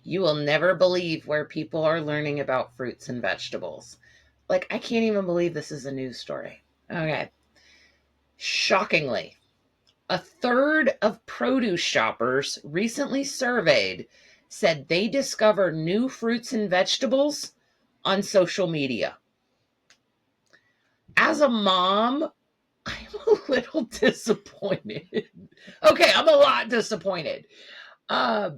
You will never believe where people are learning about fruits and vegetables. Like, I can't even believe this is a news story. Okay. Shockingly, a third of produce shoppers recently surveyed said they discover new fruits and vegetables on social media. As a mom, I'm a little disappointed. Okay, I'm a lot disappointed. Uh,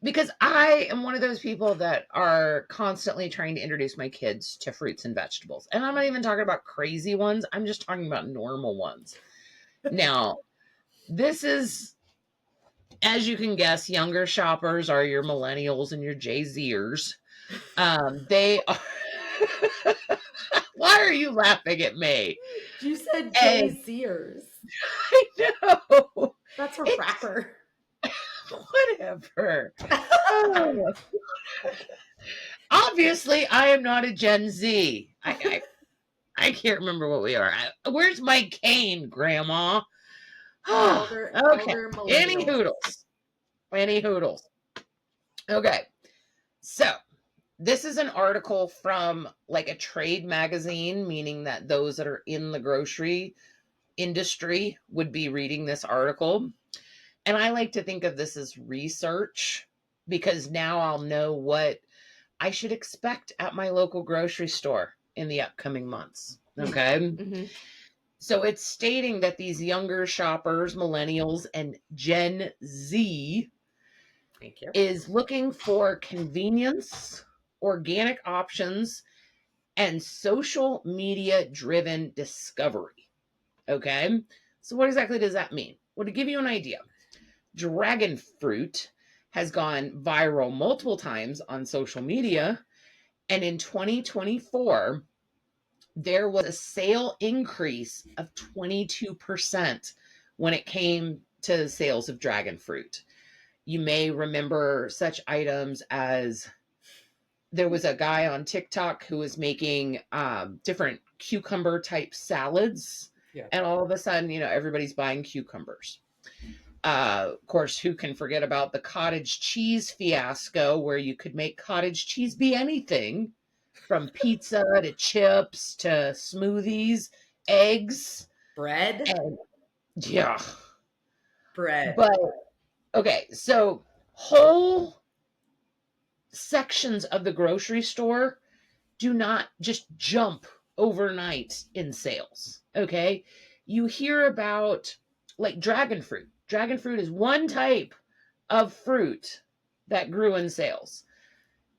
because I am one of those people that are constantly trying to introduce my kids to fruits and vegetables. And I'm not even talking about crazy ones, I'm just talking about normal ones. Now, this is, as you can guess, younger shoppers are your millennials and your Jay Zers. They are. Why are you laughing at me? You said And Jay Sears. I know. That's a It's rapper. whatever. Oh, obviously, I am not a Gen Z. I can't remember what we are. Where's my cane, Grandma? Okay. Elder Any millennial. hoodles. Any hoodles. Okay. So this is an article from like a trade magazine, meaning that those that are in the grocery industry would be reading this article. And I like to think of this as research because now I'll know what I should expect at my local grocery store in the upcoming months. Okay. Mm-hmm. So it's stating that these younger shoppers, millennials, and Gen Z Thank you. is looking for convenience, organic options, and social media driven discovery. Okay. So, what exactly does that mean? Well, to give you an idea, dragon fruit has gone viral multiple times on social media. And in 2024, there was a sale increase of 22% when it came to sales of dragon fruit. You may remember such items as there was a guy on TikTok who was making different cucumber type salads. Yeah. And all of a sudden, everybody's buying cucumbers. Of course, who can forget about the cottage cheese fiasco where you could make cottage cheese be anything from pizza to chips to smoothies, eggs, Bread. and yeah. Bread. But okay, so whole sections of the grocery store do not just jump overnight in sales. Okay. You hear about like dragon fruit. Dragon fruit is one type of fruit that grew in sales.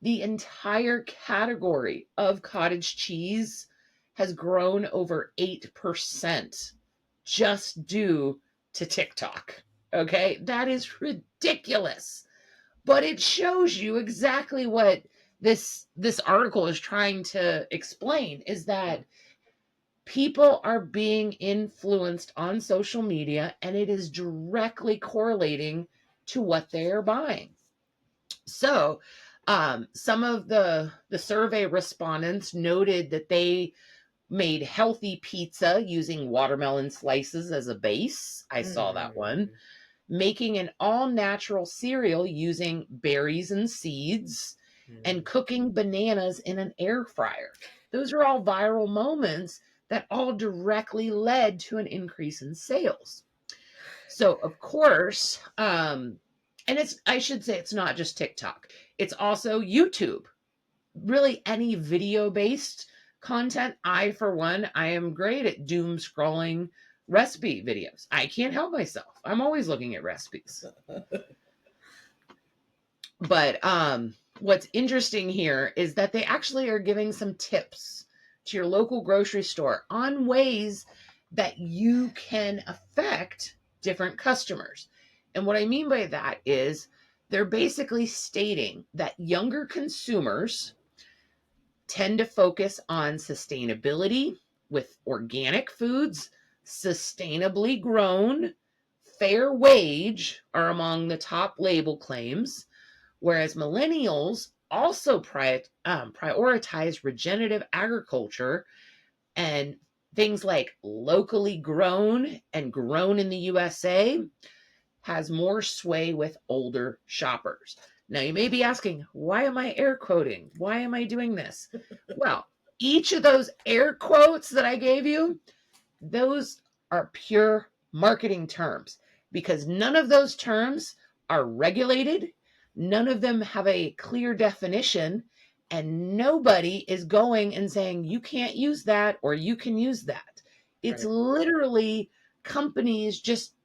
The entire category of cottage cheese has grown over 8% just due to TikTok. Okay. That is ridiculous, but it shows you exactly what this article is trying to explain is that people are being influenced on social media and it is directly correlating to what they are buying. So some of the survey respondents noted that they made healthy pizza using watermelon slices as a base. I saw that one. Making an all natural cereal using berries and seeds, and cooking bananas in an air fryer. Those are all viral moments that all directly led to an increase in sales. So, of course, and I should say it's not just TikTok, it's also YouTube. Really, any video based content. For one, I am great at doom scrolling recipe videos. I can't help myself. I'm always looking at recipes. But what's interesting here is that they actually are giving some tips to your local grocery store on ways that you can affect different customers. And what I mean by that is they're basically stating that younger consumers tend to focus on sustainability with organic foods, sustainably grown, fair wage are among the top label claims, whereas millennials also prioritize regenerative agriculture and things like locally grown and grown in the USA has more sway with older shoppers. Now, you may be asking, why am I air quoting? Why am I doing this? Well, each of those air quotes that I gave you, those are pure marketing terms because none of those terms are regulated. None of them have a clear definition, and nobody is going and saying, you can't use that or you can use that. It's Right. literally companies just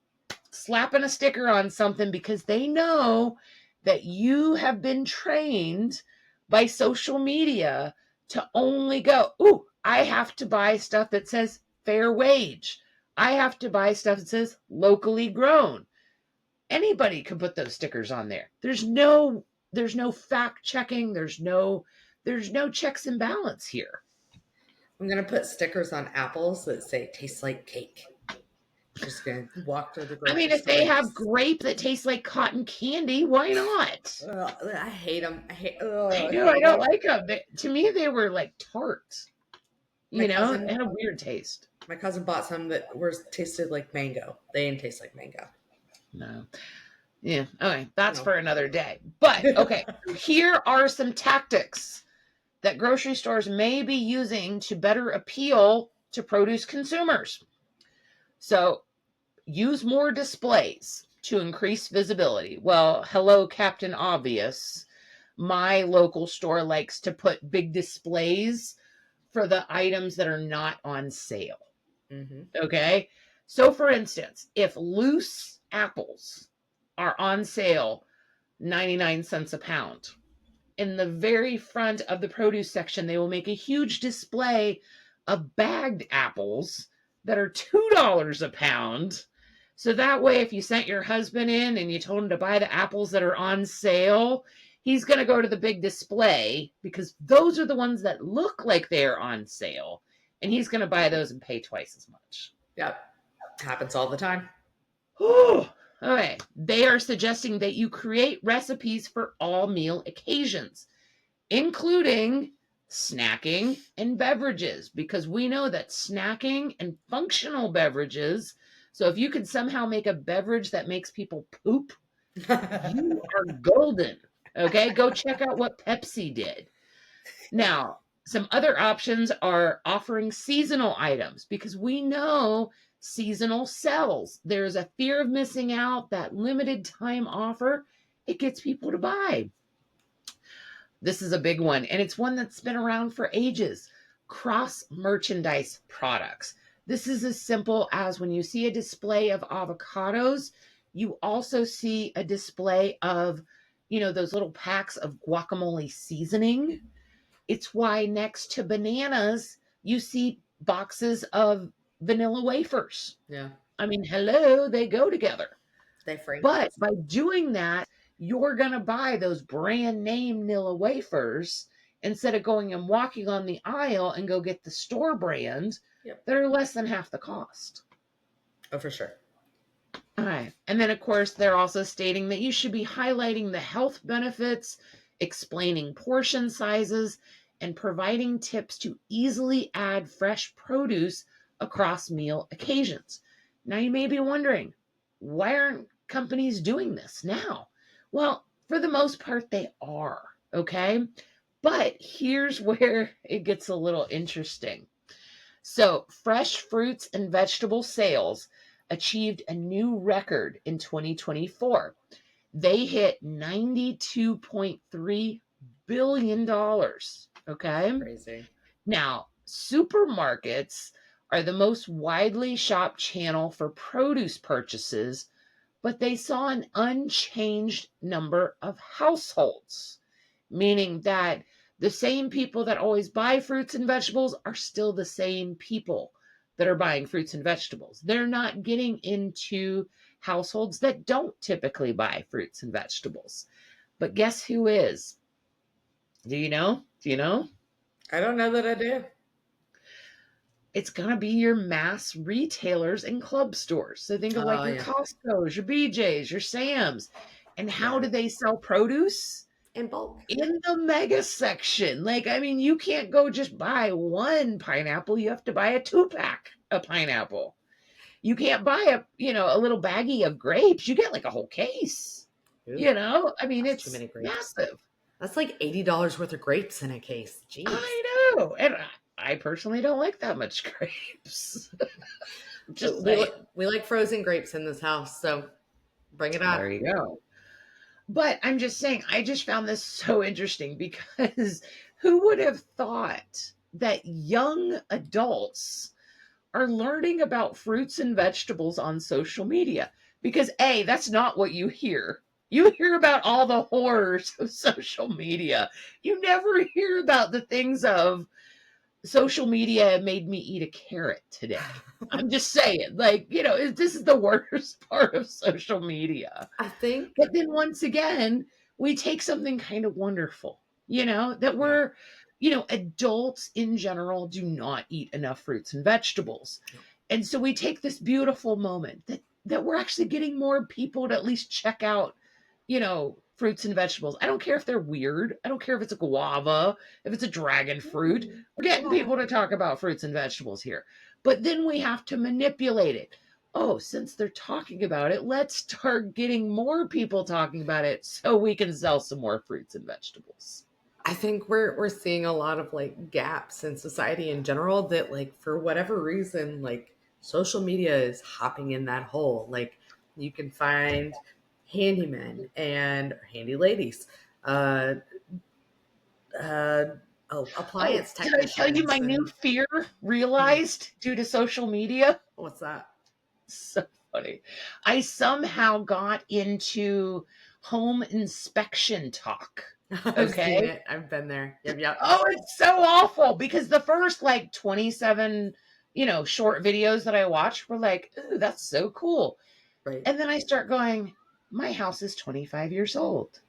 slapping a sticker on something because they know that you have been trained by social media to only go, ooh, I have to buy stuff that says fair wage. I have to buy stuff that says locally grown. Anybody can put those stickers on there. There's no fact checking. There's no checks and balance here. I'm gonna put stickers on apples that say "tastes like cake." Just gonna walk through the I mean, grocery if store. they have grape that tastes like cotton candy, why not? I hate them. I know, I don't like them. To me, they were like tart. My They cousin, had a weird taste. my cousin bought some that tasted like mango. They didn't taste like mango. No. Yeah. Okay. That's No. for another day. But okay, here are some tactics that grocery stores may be using to better appeal to produce consumers. So use more displays to increase visibility. Well, hello, Captain Obvious. My local store likes to put big displays for the items that are not on sale. Mm-hmm. Okay. So, for instance, if loose apples are on sale 99 cents a pound, in the very front of the produce section, they will make a huge display of bagged apples that are $2 a pound. So that way, if you sent your husband in and you told him to buy the apples that are on sale, he's going to go to the big display because those are the ones that look like they're on sale. And he's going to buy those and pay twice as much. Yep. Happens all the time. Okay. They are suggesting that you create recipes for all meal occasions, including snacking and beverages, because we know that snacking and functional beverages. So if you could somehow make a beverage that makes people poop, you are golden. Okay, go check out what Pepsi did. Now, some other options are offering seasonal items because we know seasonal sells. There's a fear of missing out, that limited time offer. It gets people to buy. This is a big one, and it's one that's been around for ages. Cross merchandise products. This is as simple as when you see a display of avocados, you also see a display of, those little packs of guacamole seasoning. It's why next to bananas, you see boxes of vanilla wafers. Yeah. I mean, hello, they go together. They frame. But by doing that, you're going to buy those brand name Nilla wafers instead of going and walking on the aisle and go get the store brand that are less than half the cost. Oh, for sure. All right. And then, of course, they're also stating that you should be highlighting the health benefits, explaining portion sizes, and providing tips to easily add fresh produce across meal occasions. Now, you may be wondering, why aren't companies doing this now? Well, for the most part, they are, okay? But here's where it gets a little interesting. So, fresh fruits and vegetable sales achieved a new record in 2024. They hit $92.3 billion. Okay. Crazy. Now, supermarkets are the most widely shopped channel for produce purchases, but they saw an unchanged number of households, meaning that the same people that always buy fruits and vegetables are still the same people that are buying fruits and vegetables. They're not getting into households that don't typically buy fruits and vegetables. But guess who is? Do you know? I don't know that I do. It's going to be your mass retailers and club stores. So think of like your Costco's, your BJ's, your Sam's. And how do they sell produce? In bulk. In the mega section. Like, I mean, you can't go just buy one pineapple. You have to buy a 2-pack of pineapple. You can't buy a little baggie of grapes. You get like a whole case. Ooh, You know, I mean, that's too it's many grapes. massive. That's like $80 worth of grapes in a case. Jeez. I know. And I personally don't like that much grapes. Just We saying. li- we like frozen grapes in this house, so bring it on. There you go. But I'm just saying, I just found this so interesting because who would have thought that young adults are learning about fruits and vegetables on social media? Because A, that's not what you hear. You hear about all the horrors of social media. You never hear about the things of social media made me eat a carrot today. I'm just saying, like, this is the worst part of social media. I think, But then once again, we take something kind of wonderful, that yeah. adults in general do not eat enough fruits and vegetables. No. And so we take this beautiful moment that we're actually getting more people to at least check out, fruits and vegetables. I don't care if they're weird. I don't care if it's a guava, if it's a dragon fruit. We're getting Yeah. people to talk about fruits and vegetables here. But then we have to manipulate it. Oh, since they're talking about it, let's start getting more people talking about it so we can sell some more fruits and vegetables. I think we're seeing a lot of like gaps in society in general that like for whatever reason like social media is hopping in that hole. Like you can find handymen and handy ladies, uh, uh, Oh, appliance did I tell you technicians, my new and fear realized due to social media? what's that? So funny. I somehow got into home inspection talk. I've seen Okay. it. I've been there. Yep, yep. Oh, it's so awful because the first like 27, short videos that I watched were like, ooh, that's so cool. Right. And then I start going, my house is 25 years old.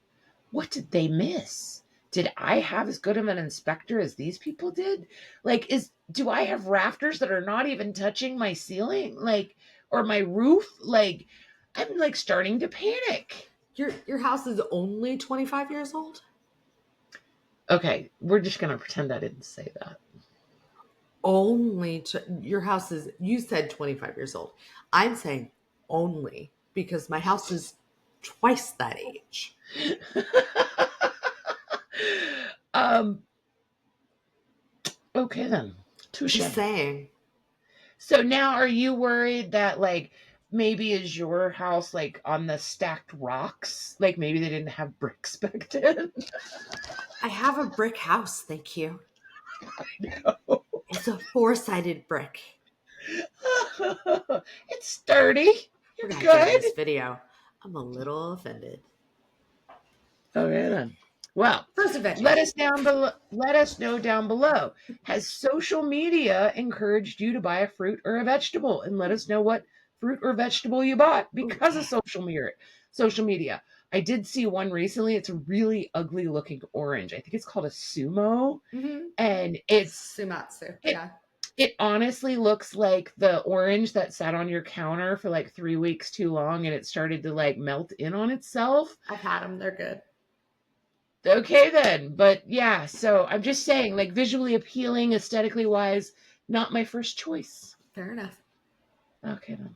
What did they miss? Did I have as good of an inspector as these people did? Like, do I have rafters that are not even touching my ceiling? Like, or my roof? Like, I'm like starting to panic. Your house is only 25 years old? Okay, we're just gonna pretend I didn't say that. Your house is, you said 25 years old. I'm saying only because my house is twice that age. um. Okay then. Touche. Just saying. So now, are you worried that like maybe is your house like on the stacked rocks? Like maybe they didn't have bricks back then. I have a brick house, thank you. No. It's a four-sided brick. It's sturdy. We're You're gonna have to end good. this video. I'm a little offended. Okay then. Well, First of let veggies. us down below. Let us know down below. Has social media encouraged you to buy a fruit or a vegetable? And let us know what fruit or vegetable you bought Ooh, because of yeah. social media. Social media. I did see one recently. It's a really ugly looking orange. I think it's called a sumo, Mm-hmm. and it's Sumatsu. it. Yeah. It honestly looks like the orange that sat on your counter for like 3 weeks too long, and it started to like melt in on itself. I've had them. They're good. Okay then. But yeah, so I'm just saying, like visually appealing, aesthetically wise, not my first choice. Fair enough. Okay then.